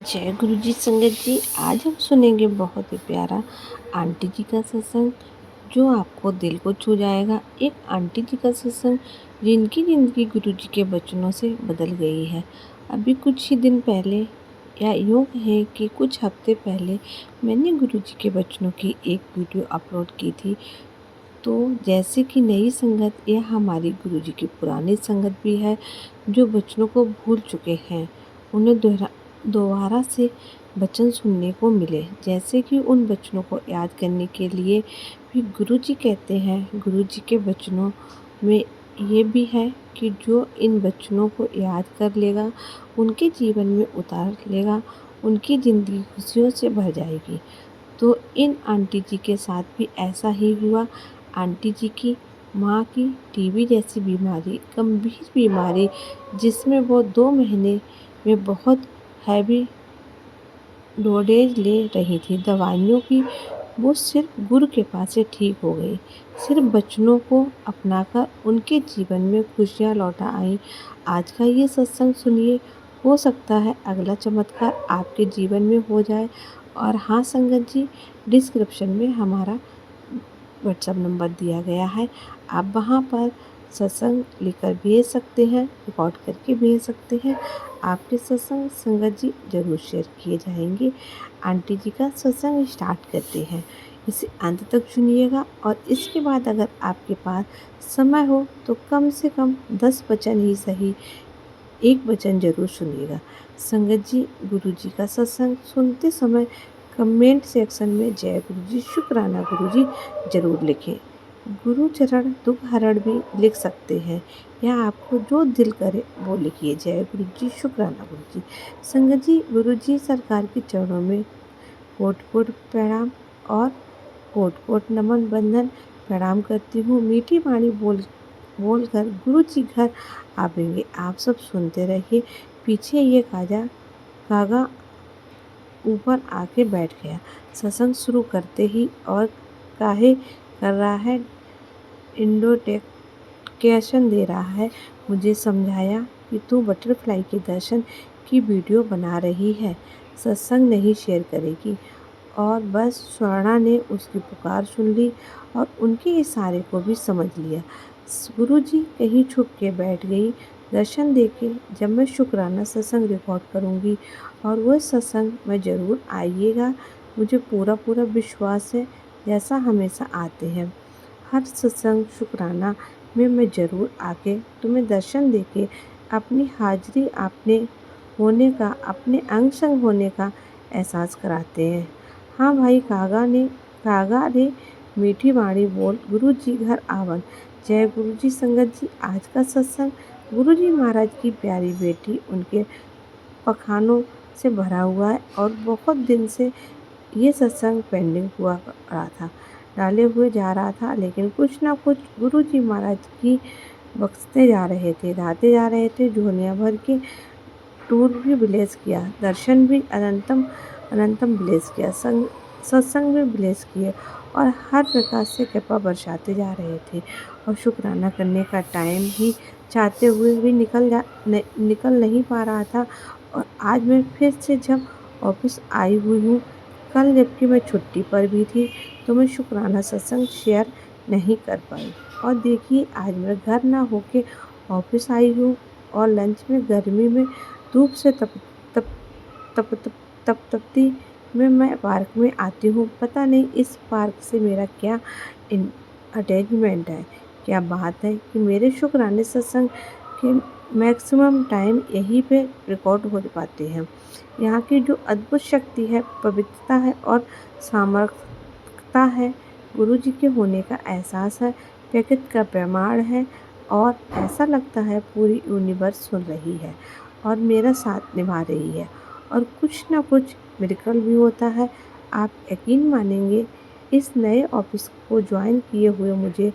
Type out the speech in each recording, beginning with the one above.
जय गुरु जी संगत जी। आज हम सुनेंगे बहुत ही प्यारा आंटी जी का सत्संग जो आपको दिल को छू जाएगा। एक आंटी जी का सत्संग जिनकी ज़िंदगी गुरु जी के वचनों से बदल गई है। अभी कुछ ही दिन पहले या यूँ है कि कुछ हफ्ते पहले मैंने गुरु जी के वचनों की एक वीडियो अपलोड की थी। तो जैसे कि नई संगत या हमारी गुरु जी की पुरानी संगत भी है जो वचनों को भूल चुके हैं, उन्हें दोबारा से वचन सुनने को मिले। जैसे कि उन वचनों को याद करने के लिए भी गुरु जी कहते हैं, गुरु जी के वचनों में ये भी है कि जो इन वचनों को याद कर लेगा, उनके जीवन में उतार लेगा, उनकी ज़िंदगी खुशियों से भर जाएगी। तो इन आंटी जी के साथ भी ऐसा ही हुआ। आंटी जी की माँ की टीबी जैसी बीमारी, गंभीर बीमारी, जिसमें वो 2 महीने में बहुत हैवी डोडेज ले रही थी दवाइयों की, वो सिर्फ गुरु कृपा से ठीक हो गई। सिर्फ वचनों को अपनाकर उनके जीवन में खुशियाँ लौटा आई। आज का ये सत्संग सुनिए, हो सकता है अगला चमत्कार आपके जीवन में हो जाए। और हाँ संगत जी, डिस्क्रिप्शन में हमारा व्हाट्सएप नंबर दिया गया है, आप वहाँ पर सत्संग लिखकर भेज सकते हैं, रिकॉर्ड करके भेज सकते हैं। आपके सत्संग संगत जी ज़रूर शेयर किए जाएंगे। आंटी जी का सत्संग स्टार्ट करते हैं, इसे अंत तक सुनिएगा। और इसके बाद अगर आपके पास समय हो तो कम से कम 10 वचन ही सही, एक वचन जरूर सुनिएगा। संगत जी, गुरु जी का सत्संग सुनते समय कमेंट सेक्शन में जय गुरु जी, शुक्राना गुरु जी जरूर लिखें। गुरु चरण दुख हरण भी लिख सकते हैं, या आपको जो दिल करे वो लिखिए। जय गुरु जी, शुक्राना गुरु जी। संगत जी, गुरु जी सरकार के चरणों में कोट कोट प्रणाम और कोट कोट नमन बंधन प्रणाम करती हूँ। मीठी वाणी बोलकर गुरु जी घर आवेंगे, आप सब सुनते रहिए। पीछे ये कागा ऊपर आके बैठ गया सत्संग शुरू करते ही, और काहे कर रहा है, इंडोटेकेशन दे रहा है। मुझे समझाया कि तू बटरफ्लाई के दर्शन की वीडियो बना रही है, सत्संग नहीं शेयर करेगी। और बस स्वर्णा ने उसकी पुकार सुन ली और उनके इशारे को भी समझ लिया। गुरुजी कहीं छुप के बैठ गई। दर्शन देके जब मैं शुक्राना सत्संग रिकॉर्ड करूँगी और वह सत्संग में ज़रूर आइएगा, मुझे पूरा पूरा विश्वास है, जैसा हमेशा आते हैं। हर सत्संग शुक्राना में मैं ज़रूर आके तुम्हें दर्शन देके अपनी हाजिरी आपने होने का, अपने अंग संग होने का एहसास कराते हैं। हाँ भाई, कागा रे मीठी वाणी बोल, गुरु जी घर आवन। जय गुरु जी संगत जी। आज का सत्संग गुरु जी महाराज की प्यारी बेटी, उनके पखानों से भरा हुआ है। और बहुत दिन से ये सत्संग पेंडिंग हुआ रहा था, डाले हुए जा रहा था, लेकिन कुछ ना कुछ गुरु जी महाराज की बख्शते जा रहे थे, दाते जा रहे थे। दुनिया भर के टूर भी ब्लेस किया, दर्शन भी अनंतम अनंतम ब्लेस किया, सत्संग भी ब्लेस किए, और हर प्रकार से कृपा बरसाते जा रहे थे। और शुक्राना करने का टाइम ही चाहते हुए भी निकल नहीं पा रहा था। और आज मैं फिर से जब ऑफिस आई हुई हूँ, कल जबकि मैं छुट्टी पर भी थी, तो मैं शुक्राना सत्संग शेयर नहीं कर पाई। और देखिए, आज मैं घर ना होके ऑफिस आई हूँ, और लंच में गर्मी में धूप से तप तप तप तप तप तपती में मैं पार्क में आती हूँ। पता नहीं इस पार्क से मेरा क्या अटैचमेंट है, क्या बात है कि मेरे शुक्राने सत्संग के मैक्सिमम टाइम यहीं पे रिकॉर्ड हो पाते हैं। यहाँ की जो अद्भुत शक्ति है, पवित्रता है और सामर्थ्यता है, गुरु जी के होने का एहसास है, प्रकृति का प्रमाण है। और ऐसा लगता है पूरी यूनिवर्स सुन रही है और मेरा साथ निभा रही है, और कुछ ना कुछ मिरेकल भी होता है। आप यकीन मानेंगे, इस नए ऑफिस को ज्वाइन किए हुए मुझे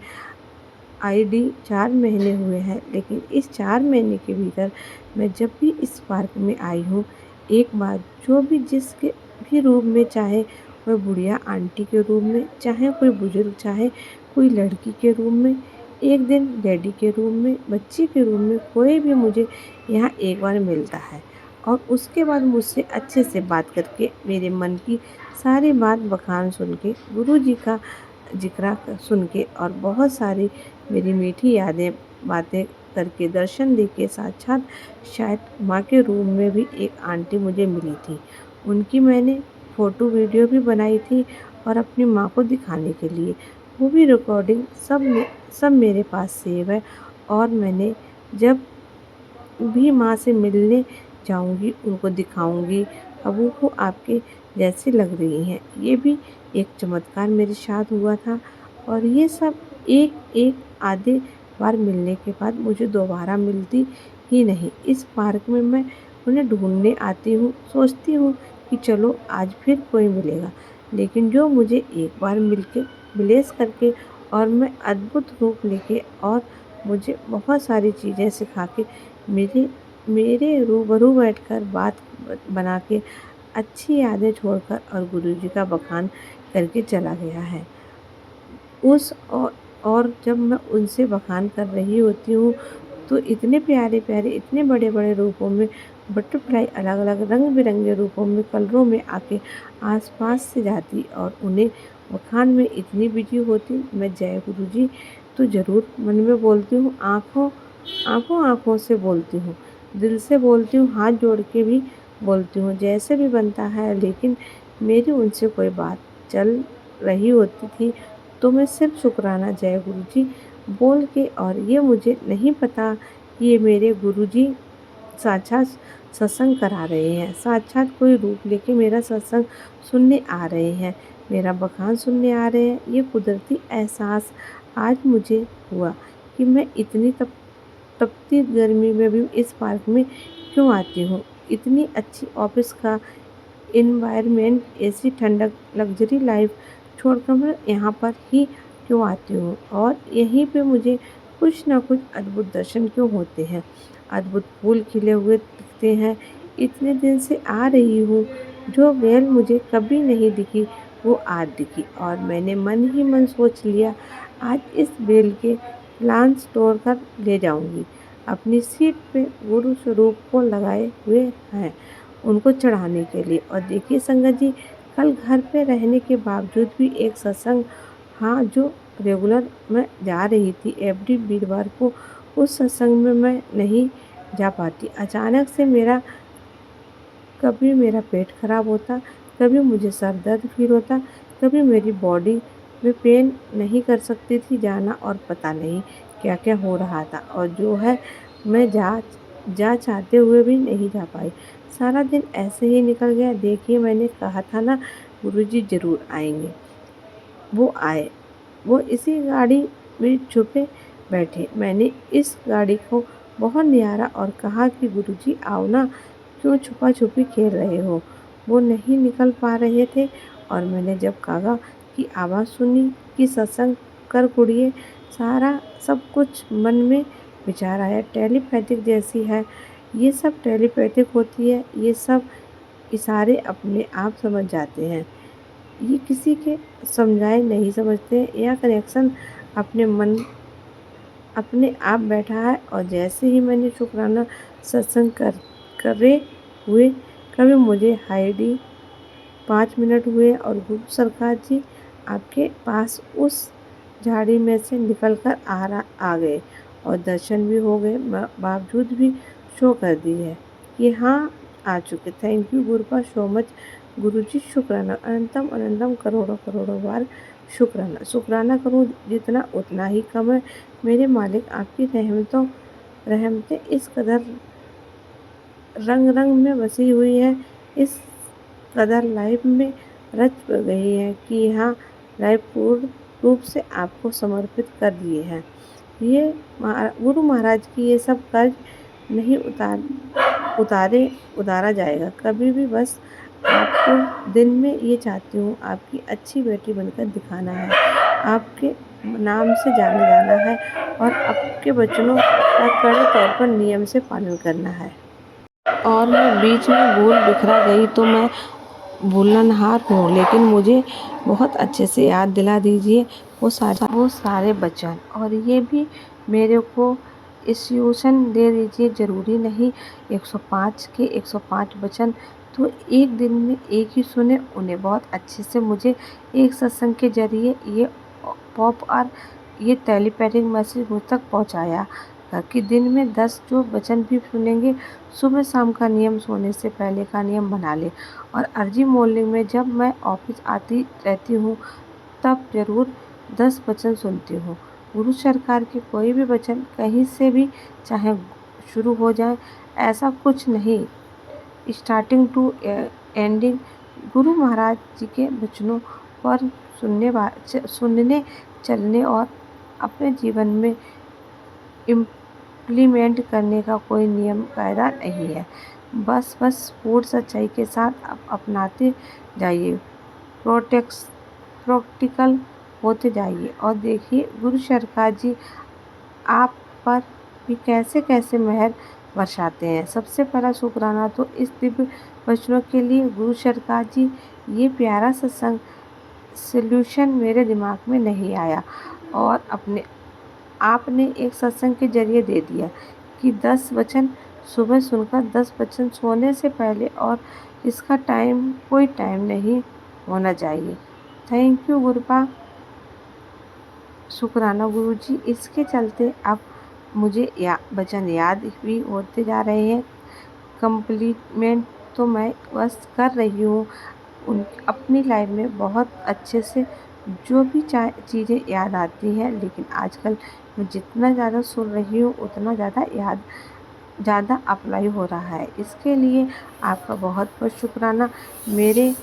आईडी 4 महीने हुए हैं, लेकिन इस 4 महीने के भीतर मैं जब भी इस पार्क में आई हूँ, एक बार जो भी जिसके भी रूप में, चाहे वह बुढ़िया आंटी के रूप में, चाहे कोई बुजुर्ग, चाहे कोई लड़की के रूप में, एक दिन लेडी के रूप में, बच्ची के रूप में, कोई भी मुझे यहाँ एक बार मिलता है। और उसके बाद मुझसे अच्छे से बात करके मेरे मन की सारी बात बखान सुन के, गुरुजी का जिक्रा सुन के और बहुत सारी मेरी मीठी यादें बातें करके दर्शन दे के साक्षात शायद माँ के रूम में भी एक आंटी मुझे मिली थी। उनकी मैंने फ़ोटो वीडियो भी बनाई थी और अपनी माँ को दिखाने के लिए। वो भी रिकॉर्डिंग सब मेरे पास सेव है और मैंने जब भी माँ से मिलने जाऊँगी उनको दिखाऊँगी, अब वो आपके जैसी लग रही हैं। ये भी एक चमत्कार मेरे साथ हुआ था और ये सब एक आधे बार मिलने के बाद मुझे दोबारा मिलती ही नहीं। इस पार्क में मैं उन्हें ढूँढने आती हूँ, सोचती हूँ कि चलो आज फिर कोई मिलेगा। लेकिन जो मुझे एक बार मिलेस करके और मैं अद्भुत रूप लेके और मुझे बहुत सारी चीज़ें सिखा के मेरे मेरे रूबरू बैठकर बात बना के अच्छी यादें छोड़कर और गुरुजी का बखान करके चला गया है। उस और जब मैं उनसे बखान कर रही होती हूँ तो इतने प्यारे-प्यारे, इतने बड़े-बड़े रूपों में बटरफ्लाई अलग-अलग रंग-बिरंगे रूपों में, कलरों में आके आस-पास से जाती और उन्हें बखान में इतनी बिजी होती। मैं जय गुरुजी तो ज़रूर मन में बोलती हूँ, आँखों से बोलती हूँ, दिल से बोलती हूँ, हाथ जोड़ के भी बोलती हूँ, जैसे भी बनता है। लेकिन मेरी उनसे कोई बात चल रही होती थी तो मैं सिर्फ़ शुक्राना जय गुरुजी बोल के और ये मुझे नहीं पता कि ये मेरे गुरुजी साक्षात सत्संग करा रहे हैं, साक्षात कोई रूप लेके मेरा सत्संग सुनने आ रहे हैं, मेरा बखान सुनने आ रहे हैं। ये कुदरती एहसास आज मुझे हुआ कि मैं इतनी तपती गर्मी में भी इस पार्क में क्यों आती हूँ। इतनी अच्छी ऑफ़िस का एनवायरनमेंट, ऐसी ठंडक, लग्ज़री लाइफ़ छोड़कर मैं यहाँ पर ही क्यों आती हूँ और यहीं पे मुझे कुछ ना कुछ अद्भुत दर्शन क्यों होते हैं। अद्भुत फूल खिले हुए दिखते हैं। इतने दिन से आ रही हूँ, जो बेल मुझे कभी नहीं दिखी वो आज दिखी और मैंने मन ही मन सोच लिया आज इस बेल के प्लांट्स तोड़कर ले जाऊँगी। अपनी सीट पे गुरु स्वरूप को लगाए हुए हैं, उनको चढ़ाने के लिए। और देखिए संगत जी, कल घर पे रहने के बावजूद भी एक सत्संग, हाँ, जो रेगुलर मैं जा रही थी एवरी वीरवार को, उस सत्संग में मैं नहीं जा पाती। अचानक से कभी मेरा पेट खराब होता, कभी मुझे सर दर्द फ़ील होता, कभी मेरी बॉडी में पेन, नहीं कर सकती थी जाना और पता नहीं क्या-क्या हो रहा था और जो है मैं जा चाहते हुए भी नहीं जा पाई। सारा दिन ऐसे ही निकल गया। देखिए मैंने कहा था ना गुरुजी ज़रूर आएँगे, वो आए। वो इसी गाड़ी में छुपे बैठे। मैंने इस गाड़ी को बहुत निहारा और कहा कि गुरुजी आओ ना, क्यों छुपा-छुपी खेल रहे हो? वो नहीं निकल पा रहे थे और मैंने जब कागा की आवाज़ सुनी कि सत्संग कर कुड़िए, सारा सब कुछ मन में विचार आया। टेलीपैथिक जैसी है, ये सब टेलीपैथिक होती है, ये सब इशारे अपने आप समझ जाते हैं। ये किसी के समझाए नहीं समझते। यह कनेक्शन अपने मन अपने आप बैठा है और जैसे ही मैंने शुक्राना सत्संग करे हुए, कभी मुझे हाइडी 5 मिनट हुए और गुरु सरकार जी आपके पास उस झाड़ी में से निकल कर आ गए और दर्शन भी हो गए, बावजूद भी शो कर दी है कि हाँ आ चुके। थैंक यू गुरुपा सो मच गुरुजी, शुक्राना अनंतम अनंतम करोड़ों करोड़ों बार शुक्राना। शुक्राना करूँ जितना उतना ही कम है। मेरे मालिक, आपकी रहमतें इस कदर रंग रंग में बसी हुई है, इस कदर लाइफ में रच गई है कि यहाँ लाइफ पूर्ण रूप से आपको समर्पित कर दिए हैं। ये गुरु महाराज की ये सब कर्ज नहीं उतारा जाएगा कभी भी। बस आपको दिन में ये चाहती हूँ, आपकी अच्छी बेटी बनकर दिखाना है, आपके नाम से जाना जाना है और आपके वचनों का कड़े तौर पर नियम से पालन करना है। और मैं बीच में भूल बिखरा गई तो मैं भूलनहार हूँ, लेकिन मुझे बहुत अच्छे से याद दिला दीजिए वो सारे वचन। और ये भी मेरे को इंस्ट्रक्शन दे दीजिए, ज़रूरी नहीं 105 के 105 वचन तो एक दिन में एक ही सुने, उन्हें बहुत अच्छे से मुझे एक सत्संग के ज़रिए ये पॉप और ये टेलीपैथिक मैसेज मुझ तक पहुँचाया कि दिन में 10 जो वचन भी सुनेंगे, सुबह शाम का नियम, सोने से पहले का नियम बना लें। और अर्ली मॉर्निंग में जब मैं ऑफिस आती रहती हूँ तब ज़रूर 10 वचन सुनती हूँ। गुरु सरकार के कोई भी वचन कहीं से भी चाहे शुरू हो जाए, ऐसा कुछ नहीं, starting to ending Guru Maharaj जी के वचनों पर सुनने, चलने और अपने जीवन में इम्प्लीमेंट करने का कोई नियम कायदा नहीं है। बस पूर्ण सच्चाई के साथ अपनाते जाइए, प्रैक्टिकल होते जाइए और देखिए गुरु सरकार जी आप पर भी कैसे कैसे मेहर बरसाते हैं। सबसे पहला शुक्राना तो इस दिव्य वचनों के लिए गुरु सरकार जी, ये प्यारा सत्संग सॉल्यूशन मेरे दिमाग में नहीं आया और आपने एक सत्संग के जरिए दे दिया कि 10 वचन सुबह सुनकर 10 वचन सोने से पहले, और इसका कोई टाइम नहीं होना चाहिए। थैंक यू गुरुपा, शुक्राना गुरुजी। इसके चलते अब मुझे वचन याद भी होते जा रहे हैं। कम्प्लीमेंट तो मैं बस कर रही हूँ अपनी लाइफ में बहुत अच्छे से, जो भी चीज़ें याद आती हैं, लेकिन आजकल मैं जितना ज़्यादा सुन रही हूँ उतना ज़्यादा अप्लाई हो रहा है। इसके लिए आपका बहुत बहुत शुक्राना मेरे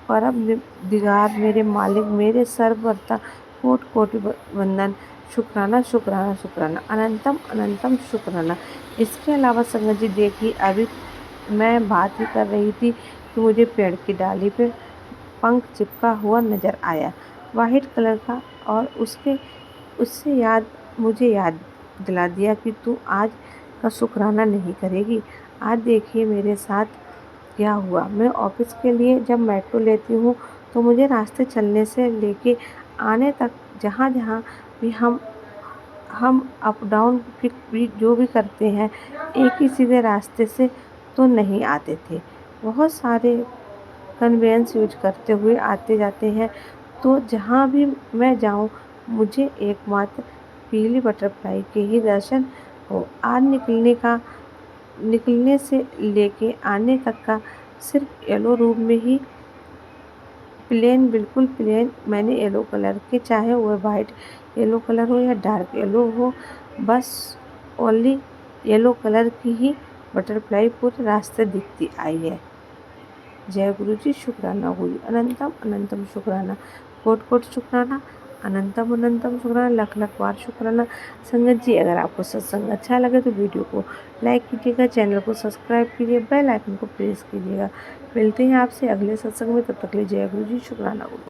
परम दिगार, मेरे मालिक, मेरे सर्ववर्ता, कोटि कोटि वंदन। शुक्राना शुक्राना शुक्राना, अनंतम अनंतम शुक्राना। इसके अलावा संगत जी देखिए, अभी मैं बात ही कर रही थी कि मुझे पेड़ की डाली पे पंख चिपका हुआ नज़र आया, वाइट कलर का, और उससे मुझे याद दिला दिया कि तू आज का शुक्राना नहीं करेगी। आज देखिए मेरे साथ क्या हुआ। मैं ऑफिस के लिए जब मेट्रो लेती हूँ तो मुझे रास्ते चलने से लेके आने तक जहाँ जहाँ भी हम अप डाउन भी जो भी करते हैं, एक ही सीधे रास्ते से तो नहीं आते थे। बहुत सारे कन्वेंस यूज करते हुए आते जाते हैं। तो जहाँ भी मैं जाऊँ मुझे एकमात्र पीली बटरफ्लाई के ही दर्शन हो। आज निकलने से लेके आने तक का सिर्फ येलो रूम में ही प्लेन, बिल्कुल प्लेन, मैंने येलो कलर के, चाहे वो वाइट येलो कलर हो या डार्क येलो हो, बस ओनली येलो कलर की ही बटरफ्लाई पूरे रास्ते दिखती आई है। जय गुरु जी, शुक्राना गुरु, अनंतम अनंतम शुक्राना, कोट कोट शुक्राना, अनंतम अनंतम शुक्राना, लख लख बार शुक्राना। संगत जी अगर आपको सत्संग अच्छा लगे तो वीडियो को लाइक कीजिएगा, चैनल को सब्सक्राइब कीजिए, बेल आइकन को प्रेस कीजिएगा। मिलते हैं आपसे अगले सत्संग में, तब तक के लिए जय गुरु जी, शुक्राना गुरु।